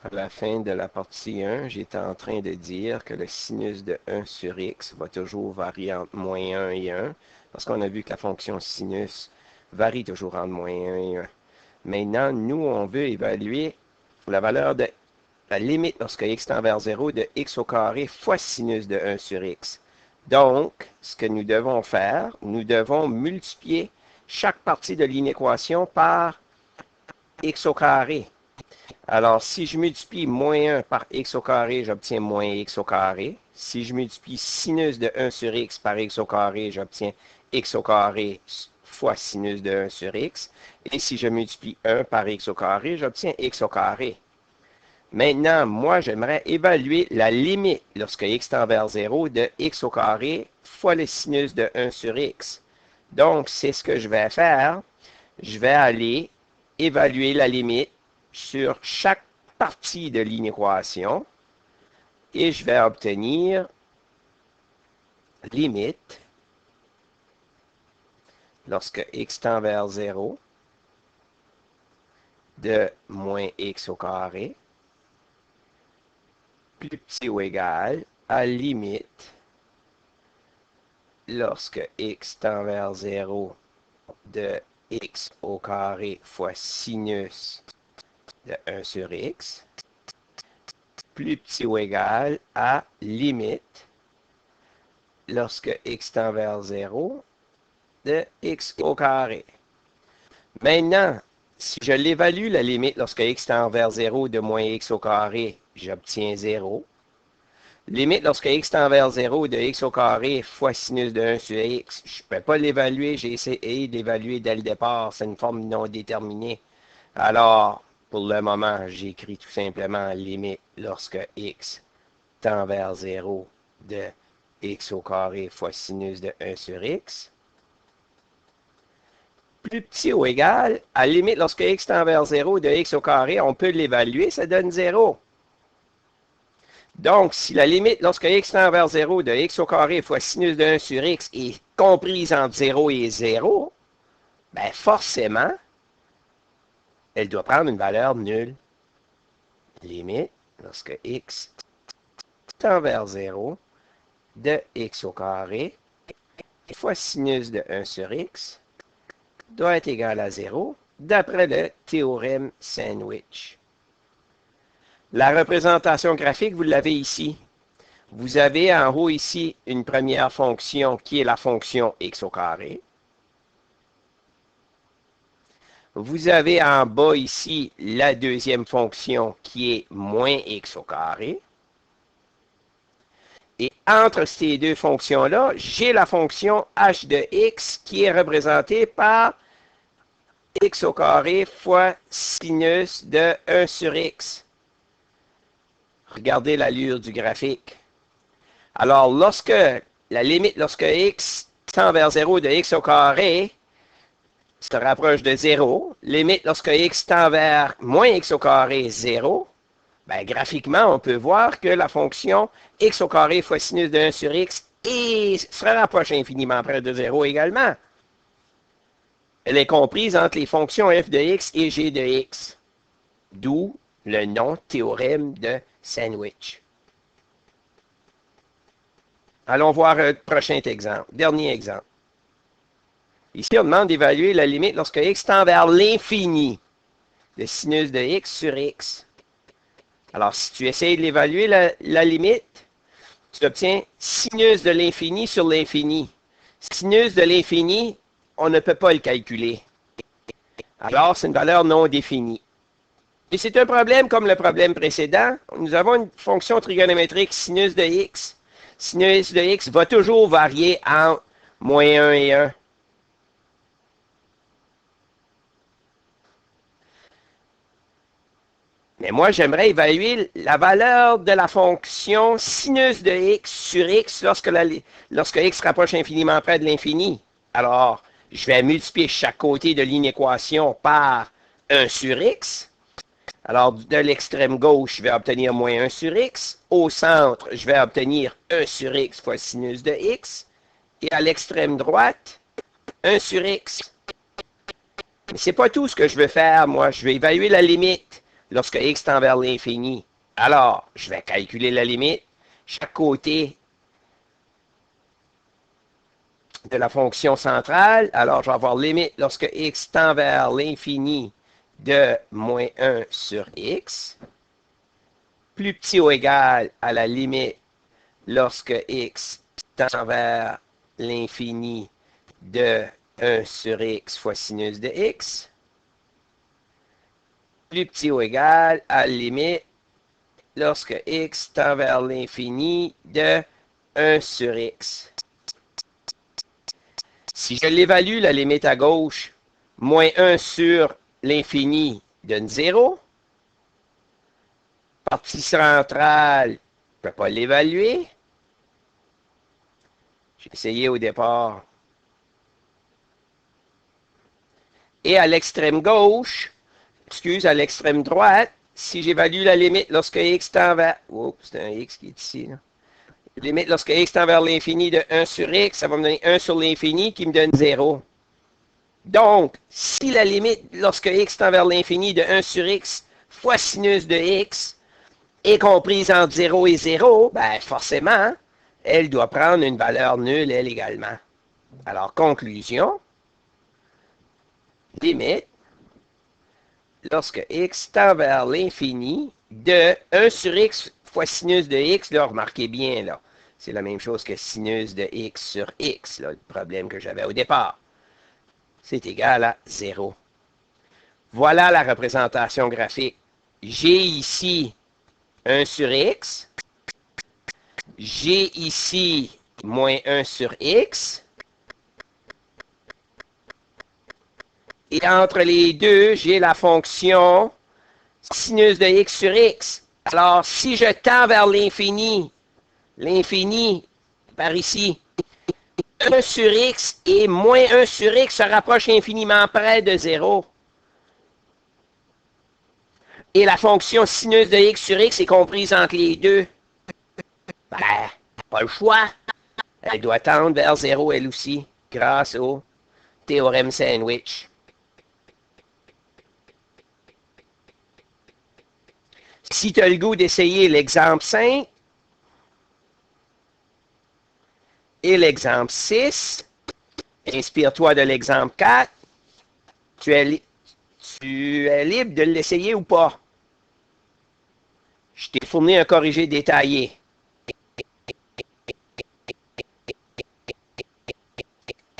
À la fin de la partie 1, j'étais en train de dire que le sinus de 1 sur x va toujours varier entre moins 1 et 1, parce qu'on a vu que la fonction sinus varie toujours entre moins 1 et 1. Maintenant, nous, on veut évaluer la valeur de la limite lorsque x tend vers 0 de x au carré fois sinus de 1 sur x. Donc, ce que nous devons faire, nous devons multiplier chaque partie de l'inéquation par x au carré. Alors, si je multiplie moins 1 par x au carré, j'obtiens moins x au carré. Si je multiplie sinus de 1 sur x par x au carré, j'obtiens x au carré fois sinus de 1 sur x. Et si je multiplie 1 par x au carré, j'obtiens x au carré. Maintenant, moi, j'aimerais évaluer la limite lorsque x tend vers 0 de x au carré fois le sinus de 1 sur x. Donc, c'est ce que je vais faire. Je vais aller évaluer la limite sur chaque partie de l'inéquation et je vais obtenir limite lorsque x tend vers 0 de moins x au carré plus petit ou égal à limite lorsque x tend vers 0 de x au carré fois sinus de 1 sur x plus petit ou égal à limite lorsque x tend vers 0 de x au carré. Maintenant, si je l'évalue la limite lorsque x tend vers 0 de moins x au carré, j'obtiens 0. Limite lorsque x tend vers 0 de x au carré fois sinus de 1 sur x, je ne peux pas l'évaluer, j'ai essayé d'évaluer dès le départ, c'est une forme non déterminée. Alors, pour le moment, j'écris tout simplement limite lorsque x tend vers 0 de x au carré fois sinus de 1 sur x. Plus petit ou égal, à la limite, lorsque x tend vers 0 de x au carré, on peut l'évaluer, ça donne 0. Donc, si la limite, lorsque x tend vers 0 de x au carré fois sinus de 1 sur x est comprise entre 0 et 0, ben forcément, elle doit prendre une valeur nulle. Limite, lorsque x tend vers 0 de x au carré fois sinus de 1 sur x doit être égal à 0 d'après le théorème sandwich. La représentation graphique, vous l'avez ici. Vous avez en haut ici une première fonction qui est la fonction x au carré. Vous avez en bas ici la deuxième fonction qui est moins x au carré. Et entre ces deux fonctions-là, j'ai la fonction h de x qui est représentée par x au carré fois sinus de 1 sur x. Regardez l'allure du graphique. Alors, lorsque la limite, lorsque x tend vers 0 de x au carré se rapproche de 0, limite lorsque x tend vers moins x au carré 0, ben, graphiquement, on peut voir que la fonction x au carré fois sinus de 1 sur x se rapproche infiniment près de 0 également. Elle est comprise entre les fonctions f de x et g de x, d'où le nom théorème de sandwich. Allons voir le prochain exemple. Dernier exemple. Ici, on demande d'évaluer la limite lorsque x tend vers l'infini de sinus de x sur x. Alors, si tu essayes de l'évaluer, la limite, tu obtiens sinus de l'infini sur l'infini. Sinus de l'infini, on ne peut pas le calculer. Alors, c'est une valeur non définie. Et c'est un problème comme le problème précédent. Nous avons une fonction trigonométrique sinus de x. Sinus de x va toujours varier entre moins 1 et 1. Mais moi, j'aimerais évaluer la valeur de la fonction sinus de x sur x lorsque x rapproche infiniment près de l'infini. Alors, je vais multiplier chaque côté de l'inéquation par 1 sur x. Alors, de l'extrême gauche, je vais obtenir moins 1 sur x. Au centre, je vais obtenir 1 sur x fois sinus de x. Et à l'extrême droite, 1 sur x. Mais ce n'est pas tout ce que je veux faire, moi. Je vais évaluer la limite lorsque x tend vers l'infini. Alors, je vais calculer la limite. Chaque côté de la fonction centrale. Alors, je vais avoir limite lorsque x tend vers l'infini de moins 1 sur x, plus petit ou égal à la limite lorsque x tend vers l'infini de 1 sur x fois sinus de x, plus petit ou égal à la limite lorsque x tend vers l'infini de 1 sur x. Si je l'évalue, la limite à gauche, moins 1 sur l'infini donne 0. Partie centrale, je ne peux pas l'évaluer. J'ai essayé au départ. Et à l'extrême gauche, à l'extrême droite, si j'évalue la limite lorsque x tend vers... Oh, c'est un x qui est ici, là. Limite lorsque x tend vers l'infini de 1 sur x, ça va me donner 1 sur l'infini qui me donne 0. Donc, si la limite lorsque x tend vers l'infini de 1 sur x fois sinus de x est comprise entre 0 et 0, ben forcément, elle doit prendre une valeur nulle, elle également. Alors, conclusion, limite lorsque x tend vers l'infini de 1 sur x fois sinus de x, là, remarquez bien, là, c'est la même chose que sinus de x sur x, là, le problème que j'avais au départ. C'est égal à 0. Voilà la représentation graphique. J'ai ici 1 sur x. J'ai ici moins 1 sur x. Et entre les deux, j'ai la fonction sinus de x sur x. Alors, si je tends vers l'infini par ici, 1 sur x et moins 1 sur x se rapprochent infiniment près de 0. Et la fonction sinus de x sur x est comprise entre les deux. Ben, pas le choix. Elle doit tendre vers 0 elle aussi, grâce au théorème sandwich. Si tu as le goût d'essayer l'exemple 5 et l'exemple 6, inspire-toi de l'exemple 4, tu es libre de l'essayer ou pas. Je t'ai fourni un corrigé détaillé.